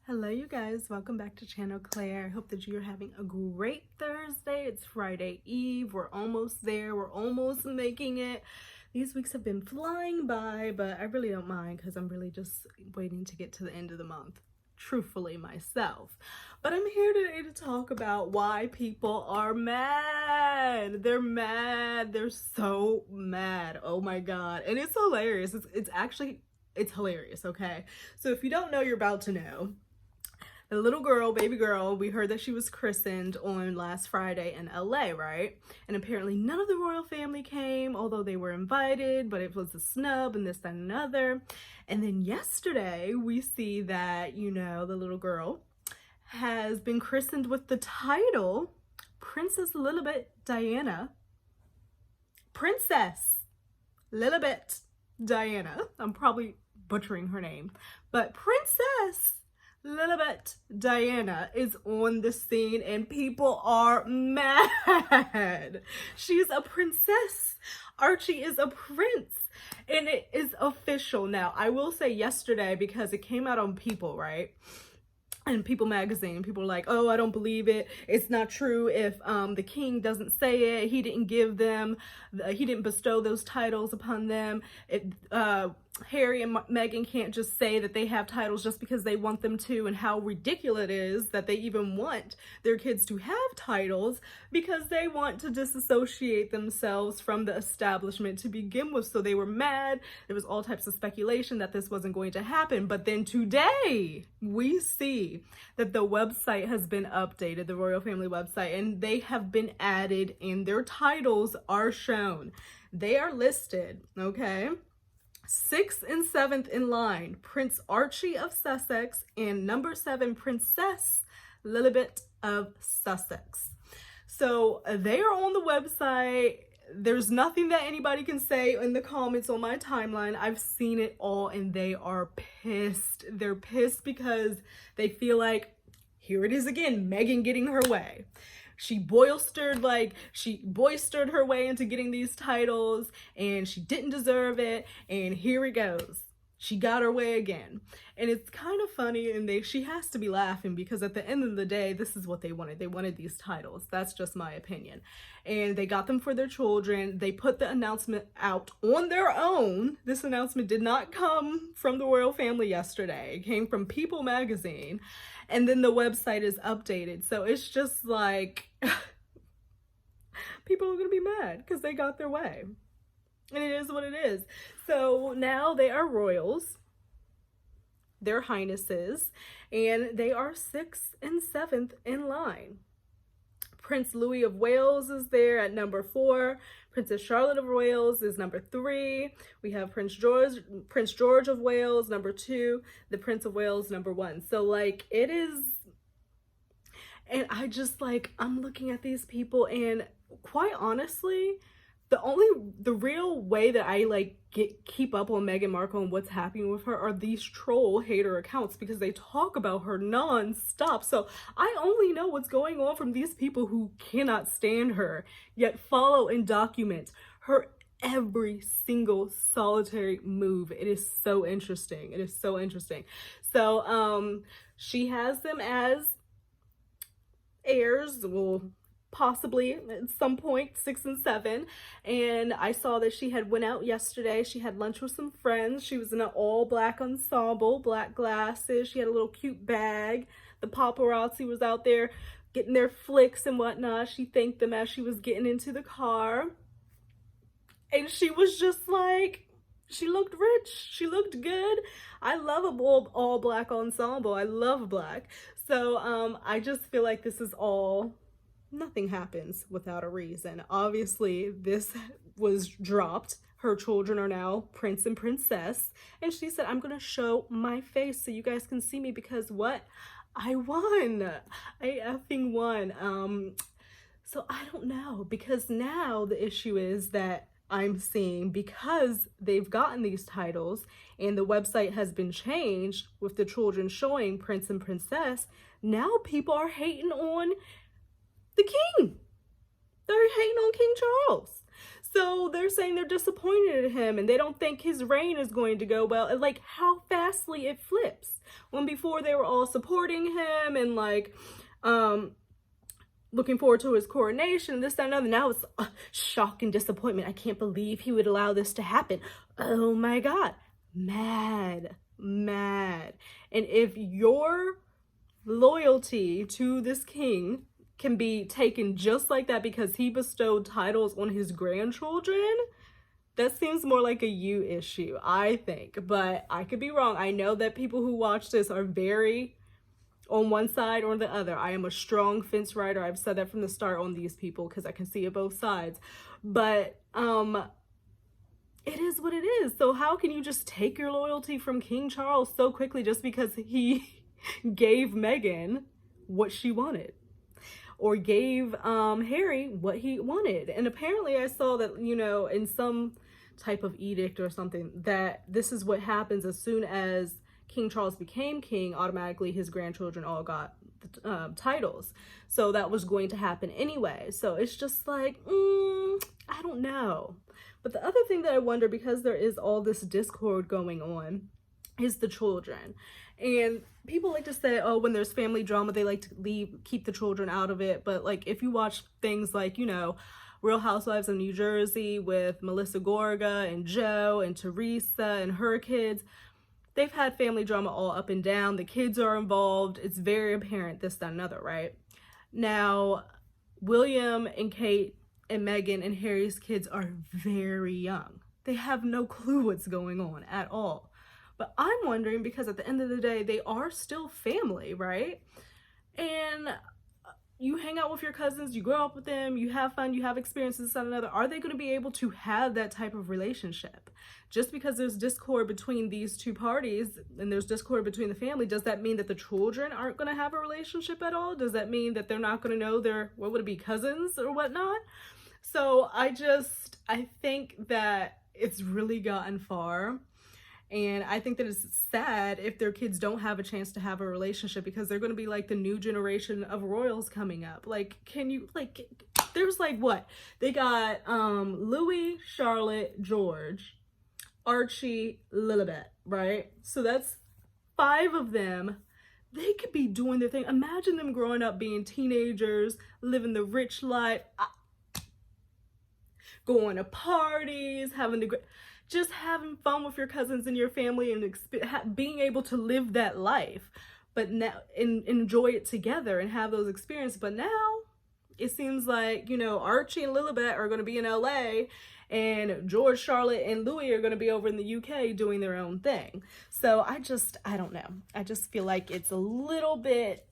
Hello you guys, welcome back to Channel Claire. I hope that you're having a great Thursday. It's Friday Eve, we're almost there, we're almost making it. These weeks have been flying by, but I really don't mind because I'm really just waiting to get to the end of the month, truthfully myself. But I'm here today to talk about why people are mad. They're mad, they're so mad, oh my god. And it's hilarious, it's hilarious, okay? So if you don't know, you're about to know. The little girl, baby girl, we heard that she was christened on last Friday in LA, right? And apparently none of the royal family came, although they were invited, but it was a snub and this, that, and another. And then yesterday we see that, the little girl has been christened with the title Princess Lilibet Diana. Princess Lilibet Diana. I'm probably butchering her name, but Princess Lilibet Diana is on the scene and people are mad. She's a princess. Archie is a prince. And it is official now. I will say yesterday, because it came out on People, right? And People magazine, people are like, oh, I don't believe it. It's not true if the king doesn't say it. He didn't give them, he didn't bestow those titles upon them. Harry and Meghan can't just say that they have titles just because they want them to, and how ridiculous it is that they even want their kids to have titles because they want to disassociate themselves from the establishment to begin with. So they were mad. There was all types of speculation that this wasn't going to happen. But then today we see that the website has been updated, the royal family website, and they have been added and their titles are shown. They are listed, okay? 6th and 7th in line, Prince Archie of Sussex, and number 7, Princess Lilibet of Sussex. So they are on the website. There's nothing that anybody can say in the comments on my timeline. I've seen it all and they are pissed. They're pissed because they feel like, here it is again, Meghan getting her way. She boistered her way into getting these titles and she didn't deserve it, and here it goes. She got her way again. And it's kind of funny, and she has to be laughing because at the end of the day, this is what they wanted. They wanted these titles. That's just my opinion. And they got them for their children. They put the announcement out on their own. This announcement did not come from the royal family yesterday. It came from People magazine. And then the website is updated. So it's just like, people are going to be mad because they got their way. And it is what it is. So now they are royals, their highnesses, and they are 6th and 7th in line. Prince Louis of Wales is there at number 4. Princess Charlotte of Wales is number 3. We have Prince George of Wales, number 2. The Prince of Wales, number 1. So it is, and I'm looking at these people, and quite honestly, the real way that I keep up on Meghan Markle and what's happening with her are these troll hater accounts, because they talk about her non-stop. So I only know what's going on from these people who cannot stand her, yet follow and document her every single solitary move. It is so interesting. It is so interesting. So she has them as heirs, well, possibly at some point, 6 and 7. And I saw that she had went out yesterday. She had lunch with some friends. She was in an all black ensemble, black glasses. She had a little cute bag. The paparazzi was out there getting their flicks and whatnot. She thanked them as she was getting into the car. And she was just like, she looked rich. She looked good. I love a all black ensemble. I love black. So I just feel like this is all, nothing happens without a reason. Obviously, this was dropped. Her children are now prince and princess. And she said, I'm going to show my face so you guys can see me, because what? I won. I effing won. So I don't know, because now the issue is that I'm seeing, because they've gotten these titles and the website has been changed with the children showing prince and princess, now people are hating on the king. They're hating on King Charles. So they're saying they're disappointed in him and they don't think his reign is going to go well. And like how fastly it flips. When before they were all supporting him and like looking forward to his coronation, this, that, and other. Now it's shock and disappointment. I can't believe he would allow this to happen. Oh my God. Mad. And if your loyalty to this king can be taken just like that because he bestowed titles on his grandchildren, that seems more like a you issue, I think. But I could be wrong. I know that people who watch this are very on one side or the other. I am a strong fence rider. I've said that from the start on these people because I can see it both sides. But it is what it is. So how can you just take your loyalty from King Charles so quickly just because he gave Meghan what she wanted? Or gave Harry what he wanted? And apparently I saw that, you know, in some type of edict or something, that this is what happens as soon as King Charles became king, automatically his grandchildren all got titles. So that was going to happen anyway. So it's just like, I don't know. But the other thing that I wonder, because there is all this discord going on, is the children. And people like to say, oh, when there's family drama, they like to keep the children out of it. But like if you watch things like, you know, Real Housewives of New Jersey with Melissa Gorga and Joe and Teresa and her kids, they've had family drama all up and down. The kids are involved. It's very apparent, this, that, and another, right? Now, William and Kate and Meghan and Harry's kids are very young. They have no clue what's going on at all. But I'm wondering, because at the end of the day, they are still family, right? And you hang out with your cousins, you grow up with them, you have fun, you have experiences, one another. Are they going to be able to have that type of relationship? Just because there's discord between these two parties and there's discord between the family, does that mean that the children aren't going to have a relationship at all? Does that mean that they're not going to know their, what would it be, cousins or whatnot? So I think that it's really gotten far. And I think that it's sad if their kids don't have a chance to have a relationship, because they're going to be like the new generation of royals coming up. Like, can you, like, there's like what? They got Louis, Charlotte, George, Archie, Lilibet, right? So that's 5 of them. They could be doing their thing. Imagine them growing up being teenagers, living the rich life, going to parties, just having fun with your cousins and your family and being able to live that life, but now enjoy it together and have those experiences. But now it seems like, you know, Archie and Lilibet are going to be in LA and George, Charlotte, and Louis are going to be over in the UK doing their own thing. So I don't know. I just feel like it's a little bit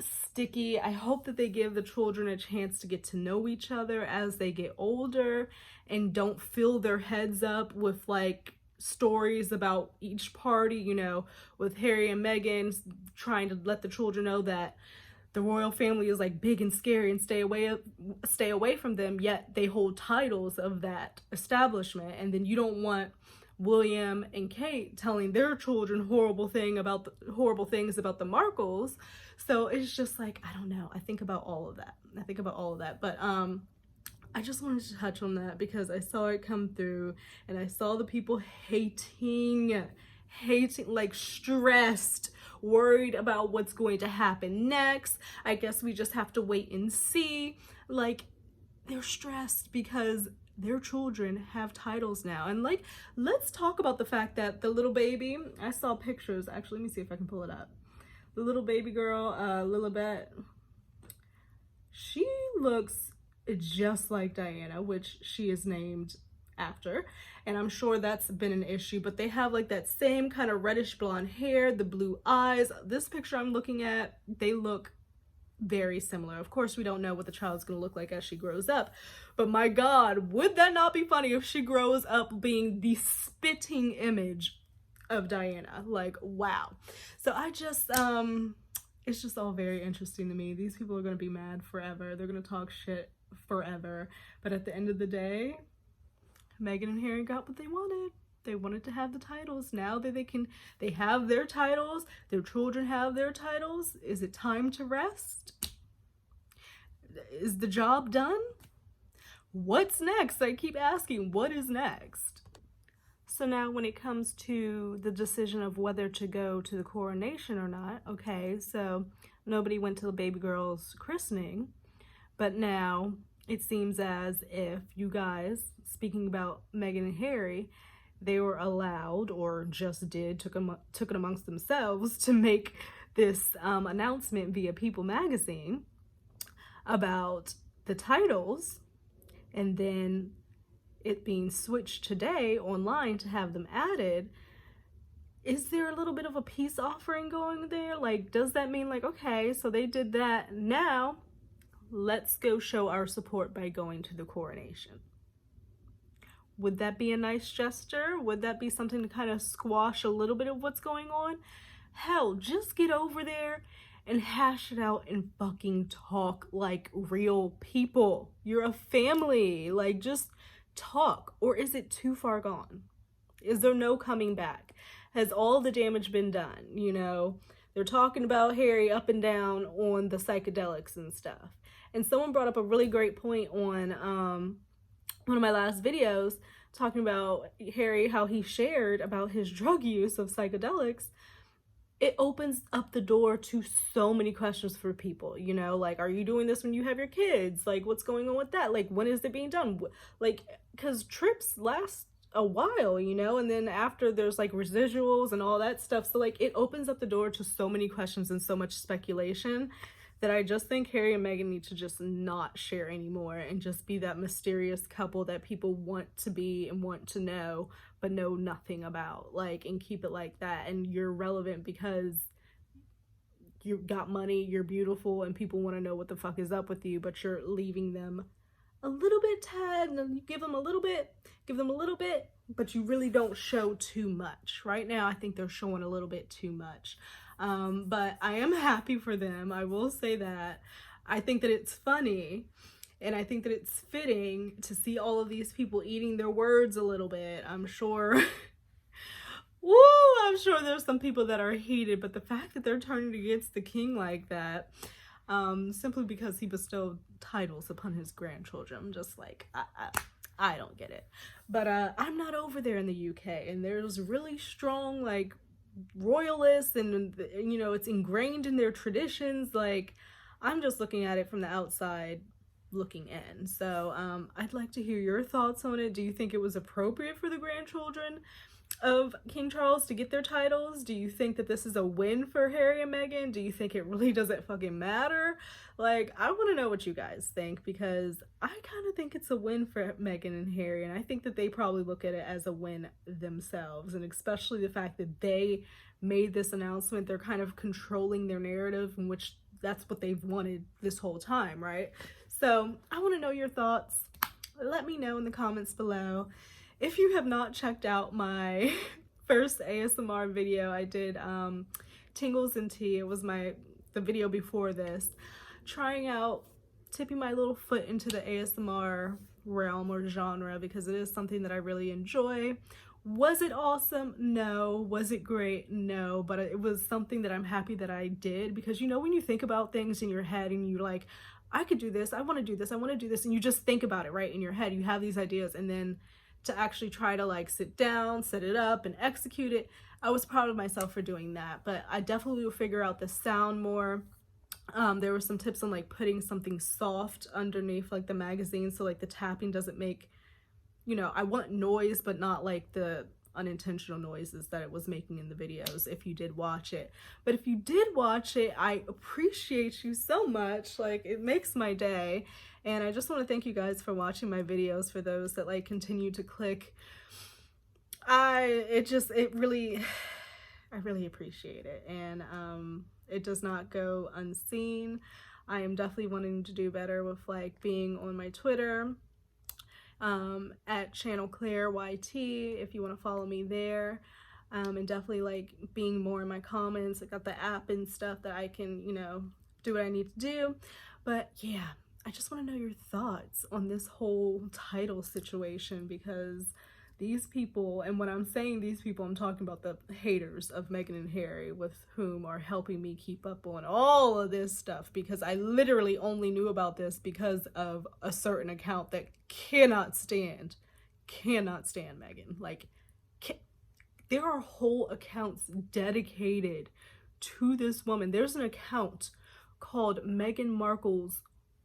sticky. I hope that they give the children a chance to get to know each other as they get older and don't fill their heads up with like stories about each party, you know, with Harry and Meghan trying to let the children know that the royal family is like big and scary and stay away from them, yet they hold titles of that establishment. And then you don't want William and Kate telling their children horrible things about the Markles. So it's just like, I don't know. I think about all of that. But I just wanted to touch on that because I saw it come through and I saw the people hating, like stressed, worried about what's going to happen next. I guess we just have to wait and see. Like, they're stressed because their children have titles now. And like, let's talk about the fact that the little baby, I saw pictures, actually, let me see if I can pull it up. The little baby girl, Lilibet, she looks just like Diana, which she is named after, and I'm sure that's been an issue, but they have like that same kind of reddish blonde hair, the blue eyes. This picture I'm looking at, they look very similar. Of course, we don't know what the child's gonna look like as she grows up, but my God, would that not be funny if she grows up being the spitting image of Diana? Like, wow. So I just it's just all very interesting to me. These people are gonna be mad forever. They're gonna talk shit forever, but at the end of the day, Meghan and Harry got what they wanted. They wanted to have the titles. Now that they have their titles, their children have their titles. Is it time to rest? Is the job done? what's next? I keep asking, what is next? So now when it comes to the decision of whether to go to the coronation or not, okay, so nobody went to the baby girl's christening, but now it seems as if you guys, speaking about Meghan and Harry, they were allowed, or just did, took it amongst themselves to make this announcement via People magazine about the titles, and then it being switched today online to have them added. Is there a little bit of a peace offering going there? Like, does that mean like, okay, so they did that, now let's go show our support by going to the coronation? Would that be a nice gesture? Would that be something to kind of squash a little bit of what's going on? Hell, just get over there and hash it out and fucking talk like real people. You're a family. Like, just talk. Or is it too far gone? Is there no coming back? Has all the damage been done? You know, they're talking about Harry up and down on the psychedelics and stuff. And someone brought up a really great point on one of my last videos, talking about Harry, how he shared about his drug use of psychedelics. It opens up the door to so many questions for people, you know, like, are you doing this when you have your kids? Like, what's going on with that? Like, when is it being done? Like, because trips last a while, you know, and then after there's like residuals and all that stuff. So like, it opens up the door to so many questions and so much speculation that I just think Harry and Meghan need to just not share anymore and just be that mysterious couple that people want to be and want to know, but know nothing about. Like, and keep it like that. And you're relevant because you got money, you're beautiful, and people want to know what the fuck is up with you, but you're leaving them a little bit tad, and you give them a little bit, but you really don't show too much. Right now, I think they're showing a little bit too much. But I am happy for them. I will say that. I think that it's funny, and I think that it's fitting to see all of these people eating their words a little bit. I'm sure, woo, I'm sure there's some people that are heated, but the fact that they're turning against the king like that, simply because he bestowed titles upon his grandchildren, I'm just like, I don't get it. But I'm not over there in the UK, and there's really strong, like, royalists, and you know, it's ingrained in their traditions. Like, I'm just looking at it from the outside looking in. So I'd like to hear your thoughts on it. Do you think it was appropriate for the grandchildren of King Charles to get their titles? Do you think that this is a win for Harry and Meghan? Do you think it really doesn't fucking matter? Like, I want to know what you guys think, because I kind of think it's a win for Meghan and Harry, and I think that they probably look at it as a win themselves, and especially the fact that they made this announcement. They're kind of controlling their narrative, in which that's what they've wanted this whole time, right? So I want to know your thoughts. Let me know in the comments below. If you have not checked out my first ASMR video, I did Tingles and Tea. It was the video before this, trying out, tipping my little foot into the ASMR realm or genre, because it is something that I really enjoy. Was it awesome? No. Was it great? No. But it was something that I'm happy that I did, because, you know, when you think about things in your head and you're like, I could do this, I want to do this, I want to do this, and you just think about it, right, in your head, you have these ideas, and then to actually try to like sit down, set it up, and execute it, I was proud of myself for doing that. But I definitely will figure out the sound more. There were some tips on like putting something soft underneath like the magazine, so like the tapping doesn't make, you know, I want noise, but not like the unintentional noises that it was making in the videos, if you did watch it. But if you did watch it, I appreciate you so much. Like, it makes my day. And I just want to thank you guys for watching my videos. For those that like continue to click, I really appreciate it. And it does not go unseen. I am definitely wanting to do better with like being on my Twitter, at Channel Claire YT, if you want to follow me there, and definitely like being more in my comments. I got the app and stuff that I can, you know, do what I need to do. But yeah, I just want to know your thoughts on this whole title situation, because These people, and when I'm saying these people, I'm talking about the haters of Meghan and Harry, with whom are helping me keep up on all of this stuff, because I literally only knew about this because of a certain account that cannot stand Meghan. Like, there are whole accounts dedicated to this woman. There's an account called Meghan Markle's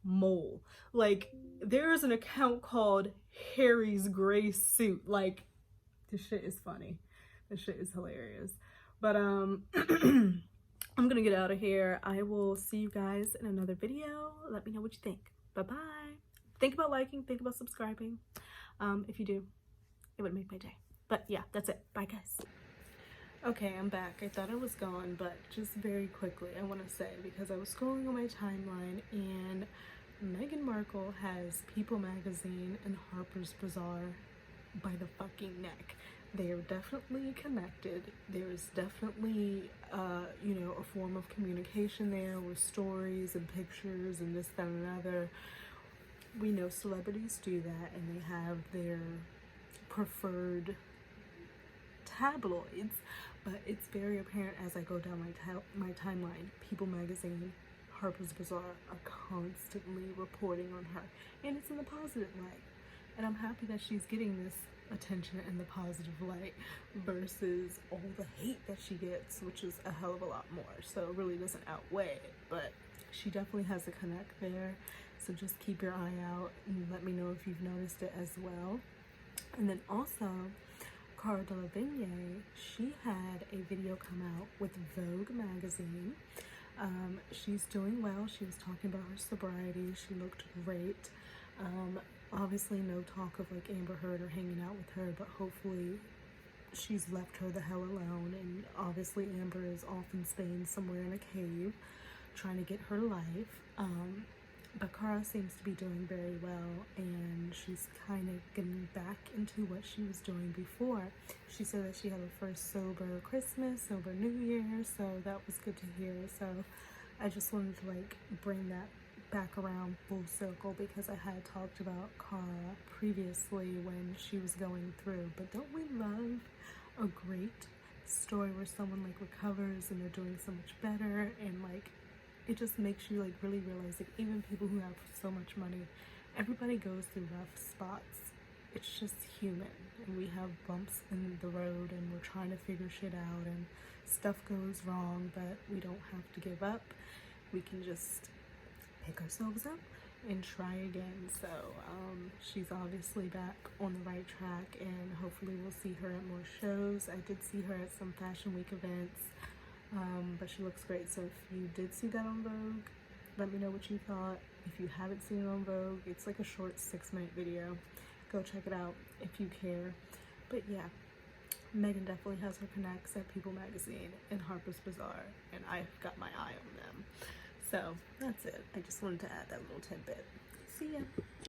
Mole. Like, there's an account called Harry's Gray Suit. Like, this shit is funny. This shit is hilarious. But I'm gonna get out of here. I will see you guys in another video. Let me know what you think. Bye-bye. Think about liking, think about subscribing. If you do, it would make my day. But yeah, that's it. Bye, guys. Okay, I'm back. I thought I was gone, but just very quickly, I want to say, because I was scrolling on my timeline and Meghan Markle has People magazine and Harper's Bazaar by the fucking neck. They are definitely connected. There's definitely, you know, a form of communication there with stories and pictures and this, that, and another. We know celebrities do that, and they have their preferred tabloids, but it's very apparent as I go down my timeline. People magazine, Harper's Bazaar are constantly reporting on her, and it's in the positive light. And I'm happy that she's getting this attention in the positive light versus all the hate that she gets, which is a hell of a lot more. So it really doesn't outweigh it, but she definitely has a connect there. So just keep your eye out and let me know if you've noticed it as well. And then also, Cara Delevingne, she had a video come out with Vogue magazine. She's doing well. She was talking about her sobriety. She looked great. Obviously no talk of like Amber Heard or hanging out with her, but hopefully she's left her the hell alone. And obviously Amber is off in Spain somewhere in a cave trying to get her life. But Cara seems to be doing very well, and she's kind of getting back into what she was doing before. She said that she had her first sober Christmas, sober New Year, so that was good to hear. So I just wanted to like bring that back around full circle, because I had talked about Cara previously when she was going through. But don't we love a great story where someone like recovers and they're doing so much better, and like it just makes you like really realize that even people who have so much money, everybody goes through rough spots. It's just human, and we have bumps in the road, and we're trying to figure shit out, and stuff goes wrong, but we don't have to give up. We can just pick ourselves up and try again. So she's obviously back on the right track, and hopefully we'll see her at more shows. I did see her at some Fashion Week events. But she looks great. So if you did see that on Vogue, let me know what you thought. If you haven't seen it on Vogue, it's like a short 6-minute video. Go check it out if you care. But yeah, Meghan definitely has her connects at People magazine and Harper's Bazaar, and I've got my eye on them. So that's it. I just wanted to add that little tidbit. See ya.